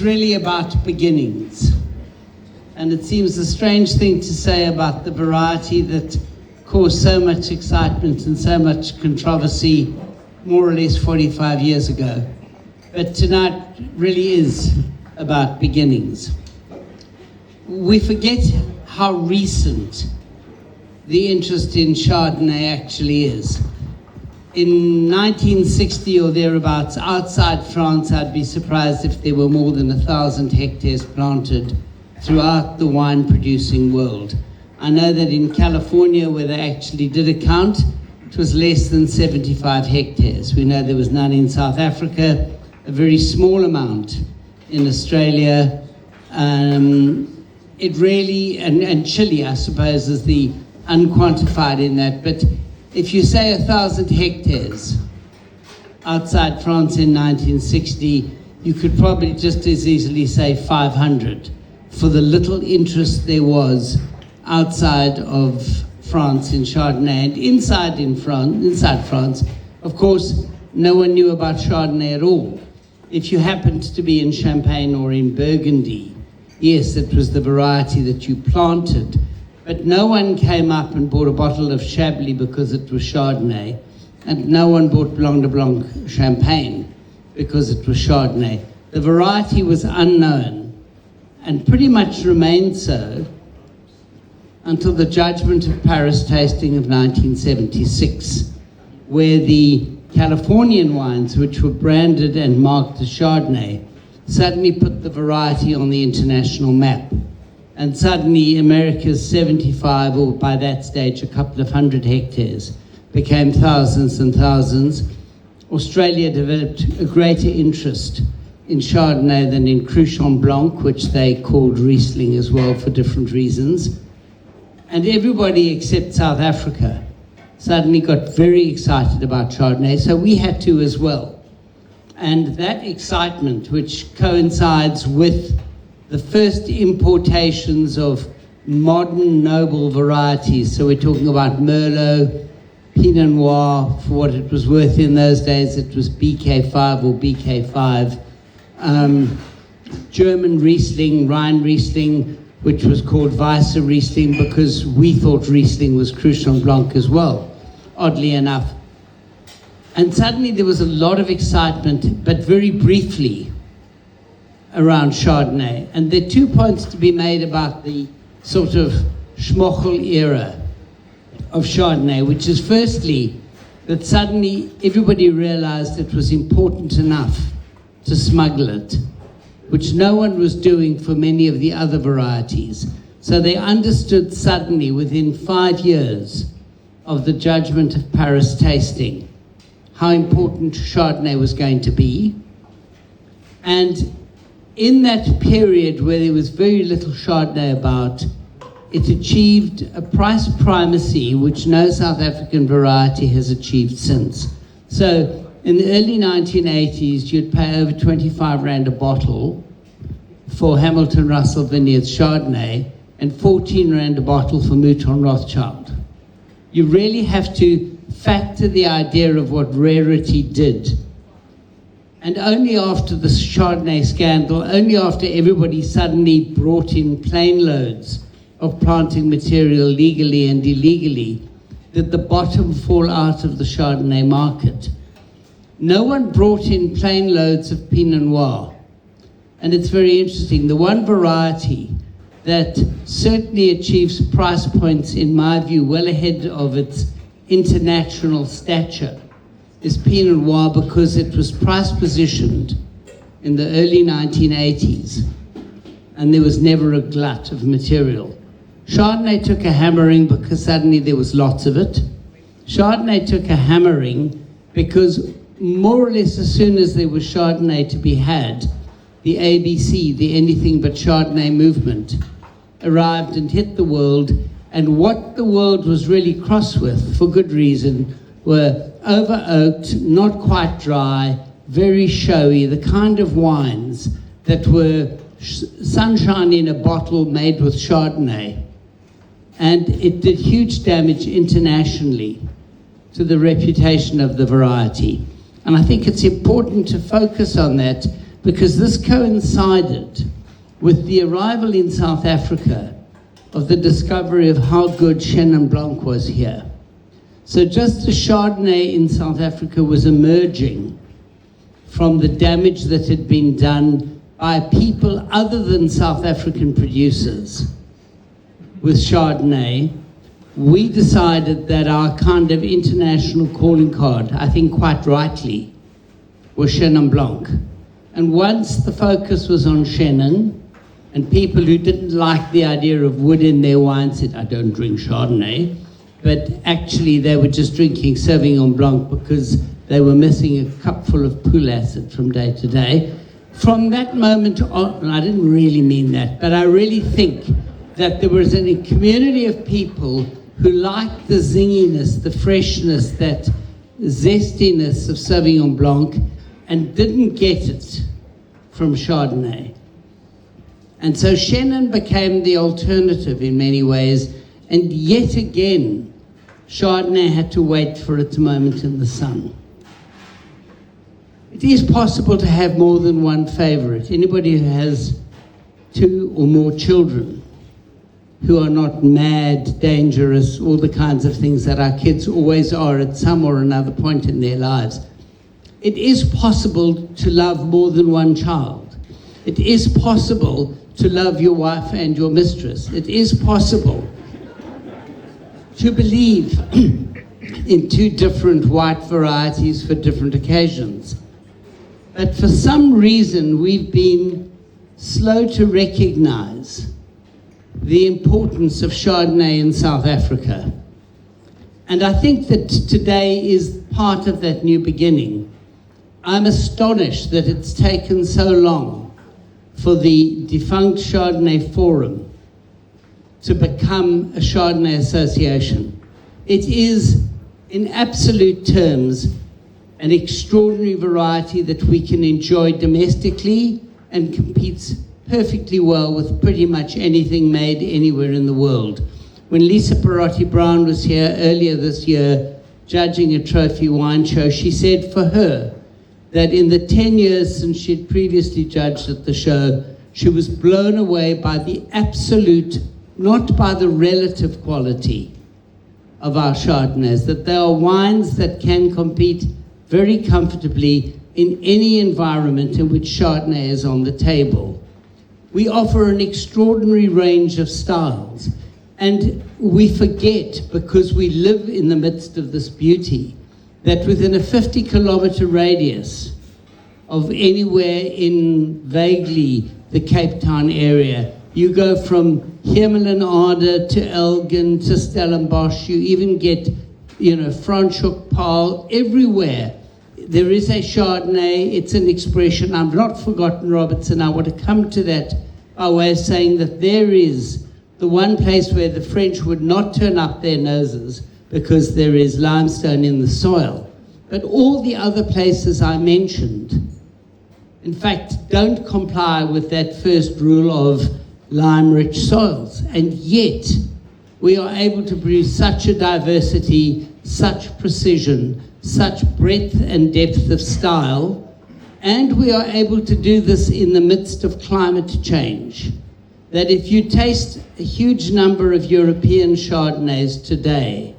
Really about beginnings. And it seems a strange thing to say about the variety that caused so much excitement and so much controversy more or less 45 years ago. But tonight really is about beginnings. We forget how recent the interest in Chardonnay actually is. In 1960 or thereabouts, outside France, I'd be surprised if there were more than 1,000 hectares planted throughout the wine-producing world. I know that in California, where they actually did a count, it was less than 75 hectares. We know there was none in South Africa, a very small amount in Australia. It really, and Chile, I suppose, is the unquantified in that, but if you say 1,000 hectares outside France in 1960, you could probably just as easily say 500 for the little interest there was outside of France in Chardonnay. And inside France, of course, no one knew about Chardonnay at all. If you happened to be in Champagne or in Burgundy, yes, it was the variety that you planted. But no one came up and bought a bottle of Chablis because it was Chardonnay, and no one bought Blanc de Blanc Champagne because it was Chardonnay. The variety was unknown and pretty much remained so until the Judgment of Paris tasting of 1976, where the Californian wines, which were branded and marked as Chardonnay, suddenly put the variety on the international map. And suddenly America's 75, or by that stage a couple of hundred hectares, became thousands and thousands. Australia developed a greater interest in Chardonnay than in Fridjhon Blanc, which they called Riesling as well for different reasons. And everybody except South Africa suddenly got very excited about Chardonnay, so we had to as well. And that excitement, which coincides with the first importations of modern noble varieties. So we're talking about Merlot, Pinot Noir, for what it was worth in those days, it was BK5 or BK5. German Riesling, Rhine Riesling, which was called Weisse Riesling because we thought Riesling was Fridjhon Blanc as well, oddly enough. And suddenly there was a lot of excitement, but very briefly, around Chardonnay. And there are 2 points to be made about the sort of schmochel era of Chardonnay, which is firstly, that suddenly everybody realized it was important enough to smuggle it, which no one was doing for many of the other varieties. So they understood suddenly, within 5 years of the Judgment of Paris tasting, how important Chardonnay was going to be. And in that period where there was very little Chardonnay about, it achieved a price primacy which no South African variety has achieved since. So in the early 1980s, you'd pay over 25 Rand a bottle for Hamilton Russell Vineyards Chardonnay and 14 Rand a bottle for Mouton Rothschild. You really have to factor the idea of what rarity did. And only after the Chardonnay scandal, only after everybody suddenly brought in plane loads of planting material legally and illegally, did the bottom fall out of the Chardonnay market. No one brought in plane loads of Pinot Noir. And it's very interesting, the one variety that certainly achieves price points, in my view, well ahead of its international stature is Pinot Noir, because it was price positioned in the early 1980s and there was never a glut of material. Chardonnay took a hammering because suddenly there was lots of it. Chardonnay took a hammering because more or less as soon as there was Chardonnay to be had, the ABC, the Anything But Chardonnay movement, arrived and hit the world. And what the world was really cross with, for good reason, were over-oaked, not quite dry, very showy, the kind of wines that were sunshine in a bottle made with Chardonnay. And it did huge damage internationally to the reputation of the variety. And I think it's important to focus on that because this coincided with the arrival in South Africa of the discovery of how good Chenin Blanc was here. So just as Chardonnay in South Africa was emerging from the damage that had been done by people other than South African producers with Chardonnay, we decided that our kind of international calling card, I think quite rightly, was Chenin Blanc. And once the focus was on Chenin, and people who didn't like the idea of wood in their wine said, I don't drink Chardonnay, but actually they were just drinking Sauvignon Blanc because they were missing a cupful of pool acid from day to day. From that moment on, and I didn't really mean that, but I really think that there was a community of people who liked the zinginess, the freshness, that zestiness of Sauvignon Blanc, and didn't get it from Chardonnay. And so Chenin became the alternative in many ways, and yet again, Chardonnay had to wait for its moment in the sun. It is possible to have more than one favorite. Anybody who has 2 or more children who are not mad, dangerous, all the kinds of things that our kids always are at some or another point in their lives. It is possible to love more than one child. It is possible to love your wife and your mistress. It is possible to believe in 2 different white varieties for different occasions. But for some reason, we've been slow to recognize the importance of Chardonnay in South Africa. And I think that today is part of that new beginning. I'm astonished that it's taken so long for the defunct Chardonnay Forum to become a Chardonnay association. It is, in absolute terms, an extraordinary variety that we can enjoy domestically and competes perfectly well with pretty much anything made anywhere in the world. When Lisa Perotti-Brown was here earlier this year judging a trophy wine show, she said for her that in the 10 years since she'd previously judged at the show, she was blown away by the absolute, not by the relative quality of our Chardonnays, that they are wines that can compete very comfortably in any environment in which Chardonnay is on the table. We offer an extraordinary range of styles, and we forget, because we live in the midst of this beauty, that within a 50-kilometer radius of anywhere in vaguely the Cape Town area, you go from Hemelanade to Elgin to Stellenbosch, you even get, Franschhoek, Paarl, everywhere. There is a Chardonnay, it's an expression. I've not forgotten Robertson. I want to come to that by way of saying that there is the one place where the French would not turn up their noses because there is limestone in the soil. But all the other places I mentioned, in fact, don't comply with that first rule of lime-rich soils. And yet, we are able to produce such a diversity, such precision, such breadth and depth of style, and we are able to do this in the midst of climate change. That if you taste a huge number of European Chardonnays today,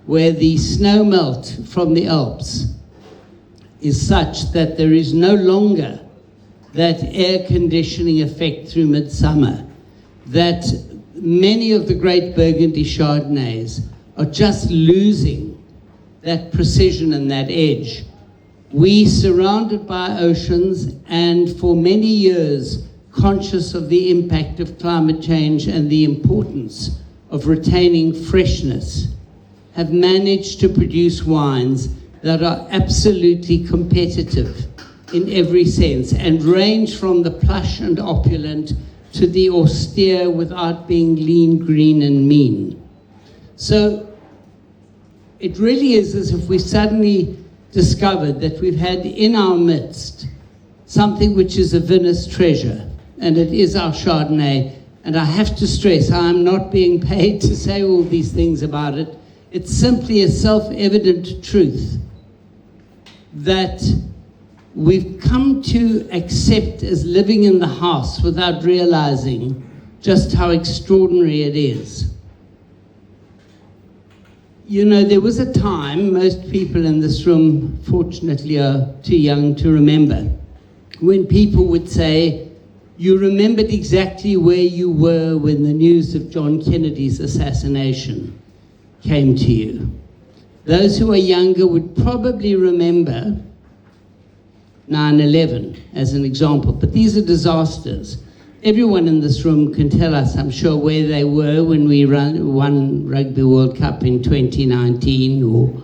where the snow melt from the Alps is such that there is no longer that air conditioning effect through midsummer, that many of the great Burgundy Chardonnays are just losing that precision and that edge. We, surrounded by oceans and for many years conscious of the impact of climate change and the importance of retaining freshness, have managed to produce wines that are absolutely competitive in every sense and range from the plush and opulent to the austere without being lean, green, and mean. So it really is as if we suddenly discovered that we've had in our midst something which is a vinous treasure, and it is our Chardonnay. And I have to stress, I'm not being paid to say all these things about it. It's simply a self-evident truth that we've come to accept as living in the house without realizing just how extraordinary it is. You know, there was a time, most people in this room fortunately are too young to remember, when people would say, you remembered exactly where you were when the news of John Kennedy's assassination came to you. Those who are younger would probably remember 9/11 as an example, but these are disasters. Everyone in this room can tell us, I'm sure, where they were when we won Rugby World Cup in 2019 or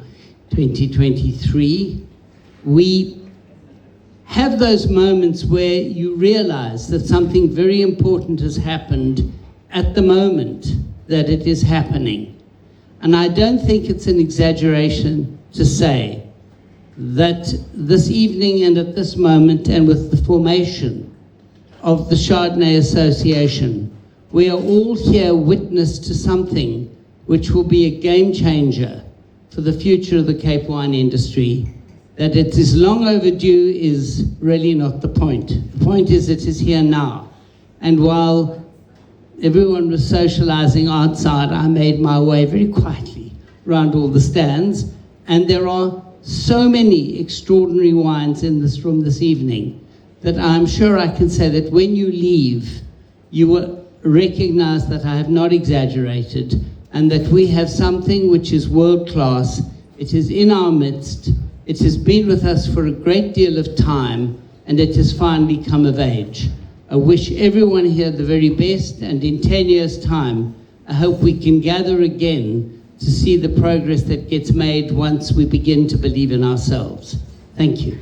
2023. We have those moments where you realize that something very important has happened at the moment that it is happening. And I don't think it's an exaggeration to say that this evening and at this moment, and with the formation of the Chardonnay Association, we are all here witness to something which will be a game changer for the future of the Cape wine industry. That it is long overdue is really not the point. The point is it is here now. And while everyone was socializing outside, I made my way very quietly around all the stands, and there are so many extraordinary wines in this room this evening that I'm sure I can say that when you leave, you will recognize that I have not exaggerated, and that we have something which is world-class. It is in our midst. It has been with us for a great deal of time, and it has finally come of age. I wish everyone here the very best, and in 10 years' time, I hope we can gather again to see the progress that gets made once we begin to believe in ourselves. Thank you.